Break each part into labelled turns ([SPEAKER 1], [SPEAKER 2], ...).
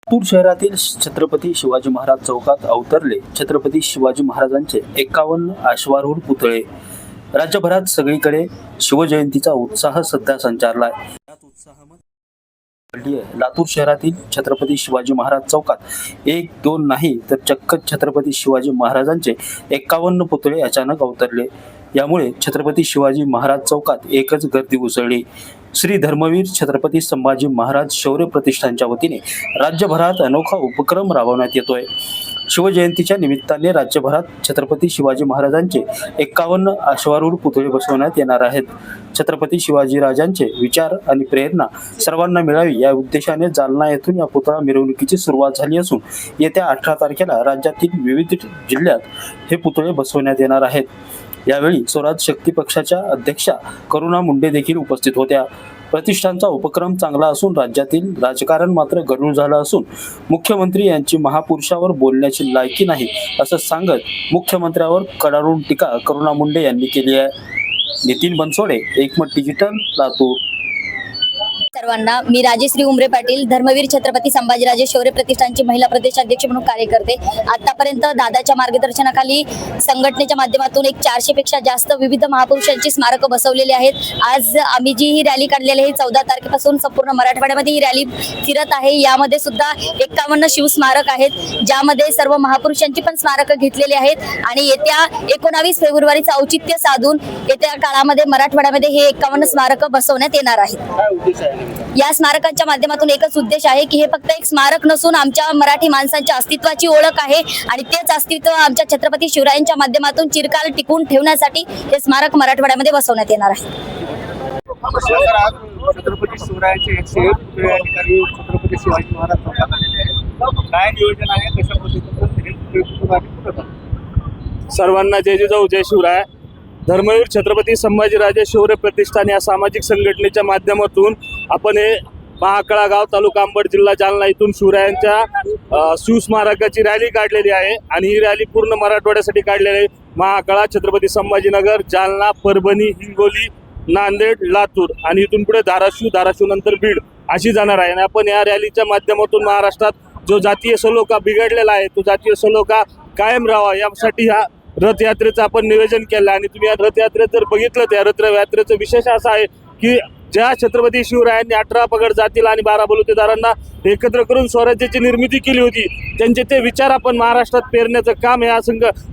[SPEAKER 1] लातूर शहरातील छत्रपती शिवाजी महाराज चौकात अवतरले छत्रपती शिवाजी महाराजांचे 51 अश्वारूढ पुतळे। राज्यभरात सगळीकडे शिवजयंतीचा उत्साह सध्या संचारलाय। यात उत्साहामध्ये लातूर शहरातील छत्रपती शिवाजी महाराज चौकात एक दोन नाही तर चक्क छत्रपती शिवाजी महाराजांचे 51 पुतळे अचानक अवतरले। यामुळे छत्रपती शिवाजी महाराज चौकात एकच गर्दी उसळली। श्री धर्मवीर छत्रपती संभाजी महाराज शौर्य प्रतिष्ठानच्या वतीने राज्यभरात अनोखा उपक्रम राबवण्यात येतोय। शिवजयंतीच्या निमित्ताने राज्यभरात छत्रपती शिवाजी महाराजांचे 51 अश्वारूढ पुतळे बसवण्यात येणार आहेत। छत्रपती शिवाजीराजांचे विचार आणि प्रेरणा सर्वांना मिळावी या उद्देशाने जालना येथून या पुतळा मिरवणुकीची सुरुवात झाली असून येत्या 18 तारखेला राज्यातील विविध जिल्ह्यात हे पुतळे बसवण्यात येणार आहेत। यावेळी स्वराज शक्ती पक्षाच्या अध्यक्षा करुणा मुंडे देखील उपस्थित होत्या। प्रतिष्ठानचा उपक्रम चांगला असून राज्यातील राजकारण मात्र गढूळ झालं असून मुख्यमंत्री यांची महापुरुषावर बोलण्याची लायकी नाही असं सांगत मुख्यमंत्र्यावर कडाडून टीका करुणा मुंडे यांनी केली आहे। नितीन बनसोडे, एकमत डिजिटल, लातूर।
[SPEAKER 2] सर्वांना मी राजेश्री उमरे पाटील, धर्मवीर छत्रपती संभाजीराजे शौर्य प्रतिष्ठानची महिला प्रदेशाध्यक्ष म्हणून कार्य करते। आतापर्यंत दादाच्या मार्गदर्शनाखाली संघटनेच्या माध्यमातून 400 पेक्षा जास्त विविध महापुरुषांची स्मारकं बसवलेली आहेत। आज आम्ही जी ही रॅली काढलेली आहे 14 तारखेपासून संपूर्ण मराठवाड्यामध्ये ही रॅली फिरत आहे। यामध्ये सुद्धा 51 शिवस्मारक आहेत, ज्यामध्ये सर्व महापुरुषांची पण स्मारकं घेतलेली आहेत आणि येत्या 19 फेब्रुवारीचं औचित्य साधून येत्या काळामध्ये मराठवाड्यामध्ये हे 51 स्मारकं बसवण्यात येणार आहेत। या स्मारकांच्या माध्यमातून एकच उद्देश आहे की हे फक्त एक स्मारक नसून आमच्या मराठी माणसांच्या अस्तित्वाची ओळख आहे आणि तेच अस्तित्व आमच्या छत्रपती शिवरायांच्या माध्यमातून चिरकाल टिकवून ठेवण्यासाठी हे स्मारक मराठवाड्यामध्ये बसवण्यात येणार आहे।
[SPEAKER 3] छत्रपती शिवरायांचे 101 पुतळे या ठिकाणी छत्रपती शिवाजी महाराज काय नियोजन आहे, कशा पद्धतीने?
[SPEAKER 4] सर्वांना जय जिजाऊ, जय शिवराय। धर्मवीर छत्रपती संभाजीराजे शौर्य प्रतिष्ठान या सामाजिक संघटनेच्या माध्यमातून आपण हे महाकाळा गाव, तालुका अंबड, जिल्हा जालना इथून शिवरायांच्या शिवस्मारकाची रॅली काढलेली आहे आणि ही रॅली पूर्ण मराठवाड्यासाठी काढलेली आहे। महाकाळा, छत्रपती संभाजीनगर, जालना, परभणी, हिंगोली, नांदेड, लातूर आणि इथून पुढे धाराशिव नंतर बीड अशी जाणार आहे। आणि आपण या रॅलीच्या माध्यमातून महाराष्ट्रात जो जातीय सलोखा बिघडलेला आहे तो जातीय सलोखा कायम राहावा यासाठी ह्या रथयात्रेचं आपण नियोजन केलं। आणि तुम्ही या रथयात्रेत जर बघितलं तर या रथयात्रेचं विशेष असं आहे की ज्या छत्रपती शिवरायांनी 18 पगड जातीला आणि 12 बलुतेदारांना एकत्र करून स्वराज्याची निर्मिती केली होती, त्यांचे ते विचार आपण महाराष्ट्रात पेरण्याचं काम या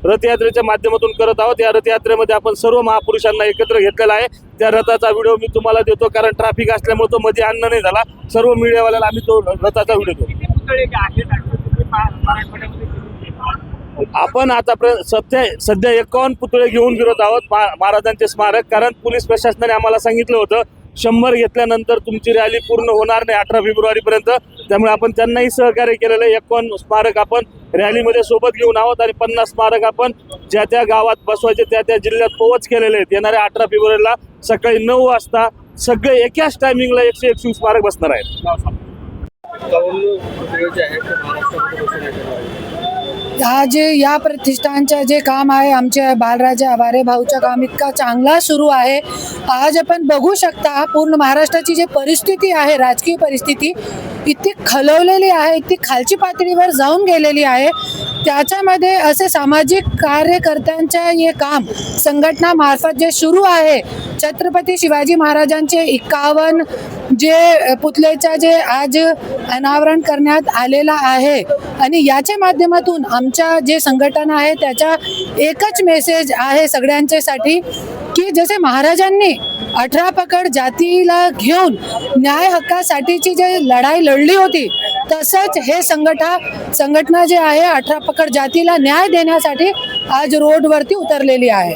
[SPEAKER 4] रथयात्रेच्या माध्यमातून करत आहोत। या रथयात्रेमध्ये आपण सर्व महापुरुषांना एकत्र घेतलेला आहे। त्या रथाचा व्हिडिओ मी तुम्हाला देतो, कारण ट्रॅफिक असल्यामुळे तो मध्ये आणणं नाही झाला। सर्व मीडियावाल्याला आम्ही तो रथाचा व्हिडिओ देतो। आपण आतापर्यंत सध्या 51 पुतळे घेऊन फिरत आहोत महाराजांचे स्मारक, कारण पोलीस प्रशासनाने आम्हाला सांगितलं होतं 100 घेतल्यानंतर तुमची रॅली पूर्ण होणार नाही 18 फेब्रुवारीपर्यंत। त्यामुळे आपण त्यांनाही सहकार्य केलेलं आहे। 51 स्मारक आपण रॅलीमध्ये सोबत घेऊन आहोत आणि 50 स्मारक आपण ज्या त्या गावात बसवायचे त्या जिल्ह्यात पोहोच केलेले आहेत। येणाऱ्या 18 फेब्रुवारीला सकाळी 9 वाजता सगळे एकाच टायमिंगला 101 स्मारक बसणार आहेत।
[SPEAKER 5] आज या प्रतिष्ठानचं जे काम आहे आमच्या बालराजा आवारे भाऊचं काम इतका चांगला सुरू आहे। आज आपण बघू शकता पूर्ण महाराष्ट्राची जी परिस्थिती आहे, राजकीय परिस्थिती इतकी खलवलेली आहे, इतकी खालची पातळीवर जाऊन गेलेली आहे। त्याच्यामध्ये असे सामाजिक कार्यकर्त्यांचे हे काम संघटनामार्फत जे सुरू आहे, छत्रपती शिवाजी महाराजांचे 51 जे पुतळेचा जे आज अनावरण करण्यात आलेला आहे आणि याच्या माध्यमातून आमच्या जे संघटना आहे त्याचा एकच मेसेज आहे सगळ्यांच्यासाठी की जसे महाराजांनी 18 पगड जातीला घेऊन न्याय हक्कासाठीची जे लढाई लढली होती, तसंच हे संघटना जे आहे 18 पगड जातीला न्याय देण्यासाठी आज रोडवरती उतरलेली आहे।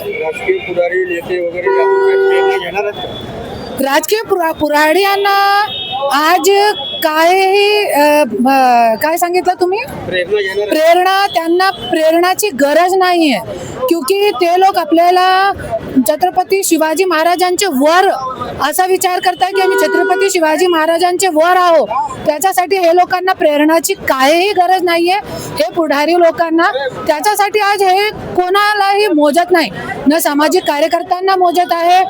[SPEAKER 5] राजकीय पुढाऱ्यांना आज काय सांगितलं तुम्ही? त्यांना प्रेरणाची गरज नाहीये, क्योंकि ते लोक आपल्याला छत्रपती शिवाजी महाराजांचे वर असा विचार करतात की आम्ही छत्रपती शिवाजी महाराजांचे वर आहोत। त्याच्यासाठी हे लोकांना प्रेरणाची काहीही गरज नाहीये। हे पुढारी लोकांना त्याच्यासाठी आज हे कोणालाही मोजत नाही, न सामाजिक कार्यकर्त्यांना मोजत आहे,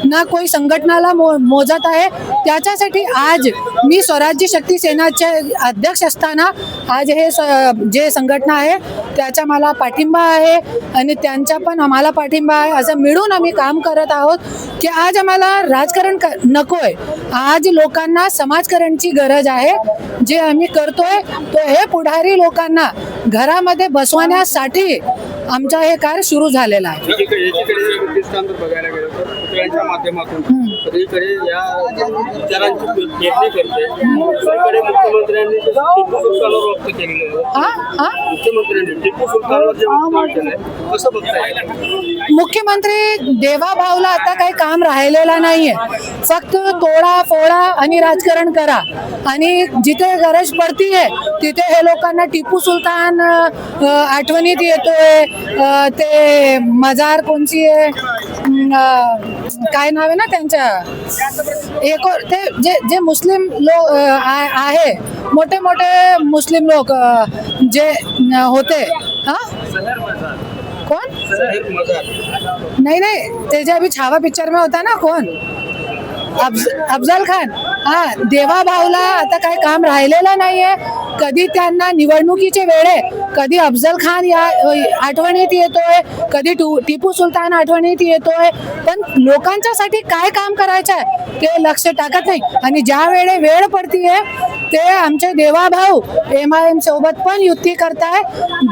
[SPEAKER 5] ना कोई संघटनाला मोजत आहे। त्याच्यासाठी आज मी स्वराज्य क्रांती शक्ती सेनाचे अध्यक्ष असताना आज हे जे संघटना आहे त्याचा मला पाठिंबा आहे आणि त्यांचा पण आम्हाला पाठिंबा आहे. असं मिळून आम्ही काम करत आहोत की आज आम्हाला राजकारण नको आहे. आज लोकांना समाजकारणची गरज आहे. जे आम्ही करतोय तो हे पुढारी लोकांना घरामध्ये बसवण्यासाठी आमचा हे कार्य सुरू झालेलं आहे.
[SPEAKER 3] एकीकडे प्रतिष्ठान बघायला गेलं तर पुतळ्यांच्या माध्यमातून सगळीकडे या विचारांची पेरणी करते. दुसरीकडे मुख्यमंत्र्यांनी टिपू सुलतानवर व्यक्त केलेलं आहे. मुख्यमंत्र्यांनी टिपू सुलतानवर जे वक्तव्य केलंय कसं बघताय?
[SPEAKER 5] मुख्यमंत्री देवाभाऊला आता काही काम राहिलेलं नाहीये. फक्त तोडा फोडा आणि राजकारण करा आणि जिथे गरज पडतीये तिथे हे लोकांना टिपू सुलतान आठवणीत येतोय. ते मजार कोणची आहे, काय नाव आहे ना त्यांच्या, एक ते जे मुस्लिम लोक आहे, मोठे मोठे मुस्लिम लोक जे होते, हा कोण नाही त्याच्या अभी छावा पिक्चर में होता ना, कोण अफजल खान. हा, देवाभाऊला आता काही काम राहिलेलं नाहीये. कधी त्यांना निवडणुकीचे वेळे कधी अफजल खान या आठवणीत येतोय, कधी टिपू सुलतान आठवणीत येतोय, पण लोकांच्यासाठी काय काम करायचं आहे ते लक्ष टाकत नाही. आणि ज्या वेळे वेळ पडतीये ते आमचे देवाभाऊ MIM सोबत पण युती करताय.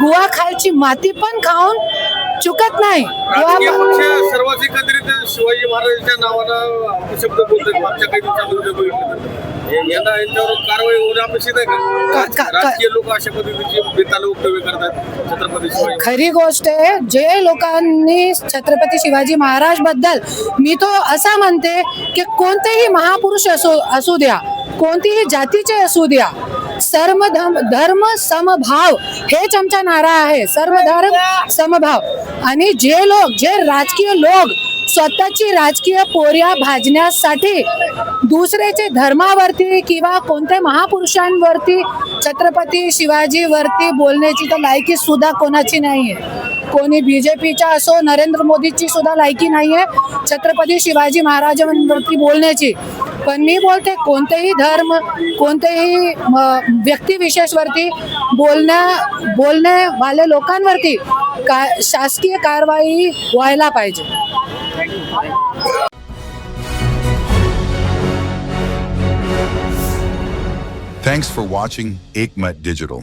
[SPEAKER 5] गुवा खालची माती पण खाऊन चुकत नाही.
[SPEAKER 3] सर्वच एकत्रित शिवाजी महाराजांच्या नावानं अपशब्द बोलतात. मागच्या काही दिवसांमध्ये यंदा यांच्यावर कारवाई होणं अपेक्षित आहे का? राजकीय लोक अशा पद्धतीची बेताल वक्तव्य करतात छत्रपती शिवाजी.
[SPEAKER 5] खरी गोष्ट आहे, जे लोकांनी छत्रपती शिवाजी महाराज बद्दल, मी तो असा म्हणते की कोणतेही महापुरुष असू द्या, कोणतीही जातीचे असू द्या, सर्व धर्म समभाव हेच आमचा नारा आहे. सर्व धर्म समभाव. आणि जे राजकीय लोक स्वतःची राजकीय पोर्या भाजण्यासाठी दुसऱ्याचे धर्मावरती किंवा कोणत्या महापुरुषांवरती छत्रपती शिवाजीवरती बोलण्याची तर लायकी सुद्धा कोणाची नाहीये. कोणी BJPचा असो, नरेंद्र मोदीची सुद्धा लायकी नाहीये छत्रपती शिवाजी महाराजांवरती बोलण्याची. पण मी बोलते कोणतेही धर्म, कोणतेही व्यक्तिविशेषवरती बोलणे वाले लोकांवरती शासकीय कारवाई व्हायला पाहिजे.
[SPEAKER 6] Thanks for watching Ekmat Digital.